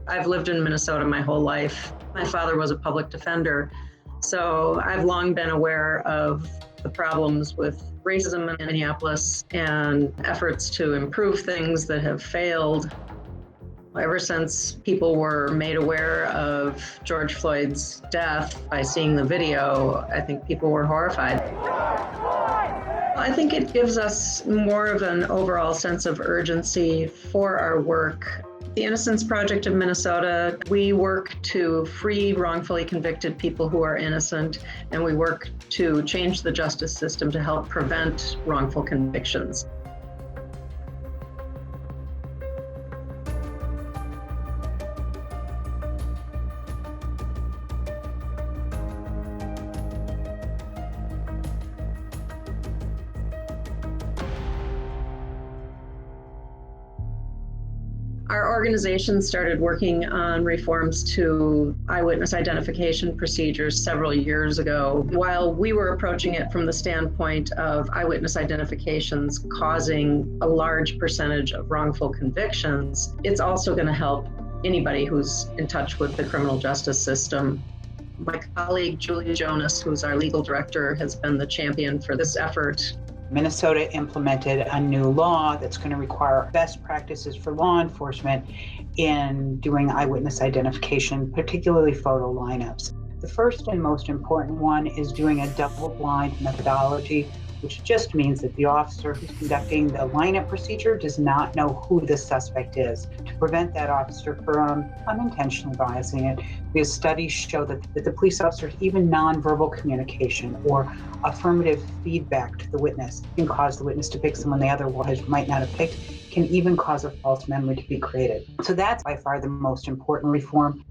I've lived in Minnesota my whole life. My father was a public defender, so I've long been aware of the problems with racism in Minneapolis and efforts to improve things that have failed. Ever since people were made aware of George Floyd's death by seeing the video, I think people were horrified. I think it gives us more of an overall sense of urgency for our work. The Innocence Project of Minnesota, we work to free wrongfully convicted people who are innocent, and we work to change the justice system to help prevent wrongful convictions. Our organization started working on reforms to eyewitness identification procedures several years ago. While we were approaching it from the standpoint of eyewitness identifications causing a large percentage of wrongful convictions, it's also going to help anybody who's in touch with the criminal justice system. My colleague, Julie Jonas, who's our legal director, has been the champion for this effort. Minnesota implemented a new law that's going to require best practices for law enforcement in doing eyewitness identification, particularly photo lineups. The first and most important one is doing a double-blind methodology, which just means that the officer who's conducting the lineup procedure does not know who the suspect is, to prevent that officer from unintentionally biasing it, because studies show that the police officers, even nonverbal communication or affirmative feedback to the witness can cause the witness to pick someone they otherwise might not have picked, can even cause a false memory to be created. So that's by far the most important reform.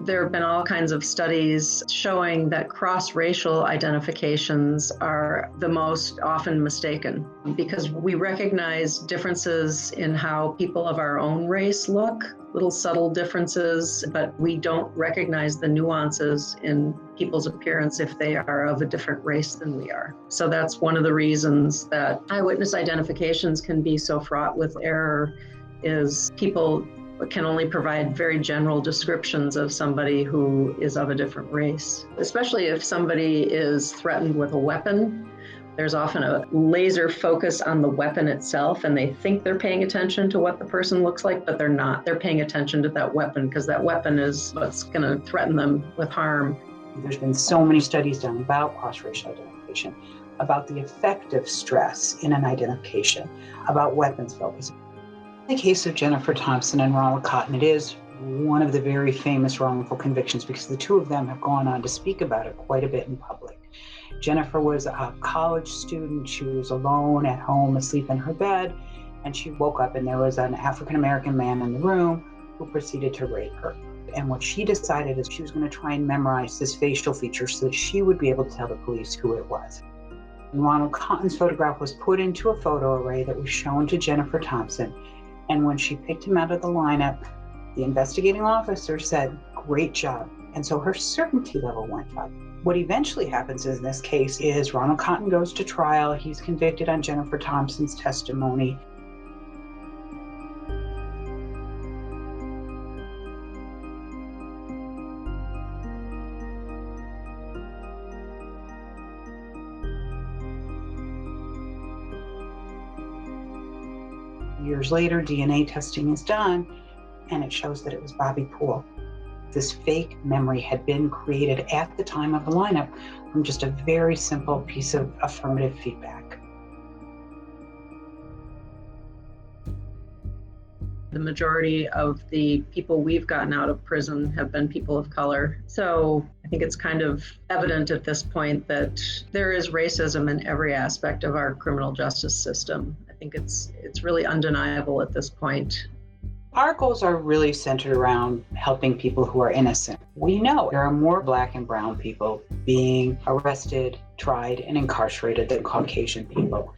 There have been all kinds of studies showing that cross-racial identifications are the most often mistaken because we recognize differences in how people of our own race look, little subtle differences, but we don't recognize the nuances in people's appearance if they are of a different race than we are. So that's one of the reasons that eyewitness identifications can be so fraught with error, is people can only provide very general descriptions of somebody who is of a different race. Especially if somebody is threatened with a weapon, there's often a laser focus on the weapon itself, and they think they're paying attention to what the person looks like, but they're not. They're paying attention to that weapon because that weapon is what's going to threaten them with harm. There's been so many studies done about cross-racial identification, about the effect of stress in an identification, about weapons focus. In the case of Jennifer Thompson and Ronald Cotton, it is one of the very famous wrongful convictions because the two of them have gone on to speak about it quite a bit in public. Jennifer was a college student. She was alone at home, asleep in her bed, and she woke up and there was an African-American man in the room who proceeded to rape her. And what she decided is she was going to try and memorize his facial features so that she would be able to tell the police who it was. And Ronald Cotton's photograph was put into a photo array that was shown to Jennifer Thompson. And when she picked him out of the lineup, the investigating officer said, "Great job." And so her certainty level went up. What eventually happens in this case is Ronald Cotton goes to trial. He's convicted on Jennifer Thompson's testimony. Years later, DNA testing is done, and it shows that it was Bobby Poole. This fake memory had been created at the time of the lineup from just a very simple piece of affirmative feedback. The majority of the people we've gotten out of prison have been people of color. So I think it's kind of evident at this point that there is racism in every aspect of our criminal justice system. I think it's really undeniable at this point. Our goals are really centered around helping people who are innocent. We know there are more Black and brown people being arrested, tried, and incarcerated than Caucasian people.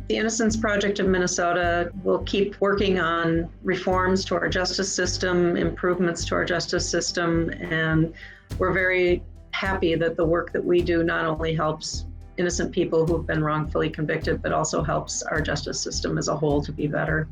The Innocence Project of Minnesota will keep working on reforms to our justice system, improvements to our justice system, and we're very happy that the work that we do not only helps innocent people who've been wrongfully convicted, but also helps our justice system as a whole to be better.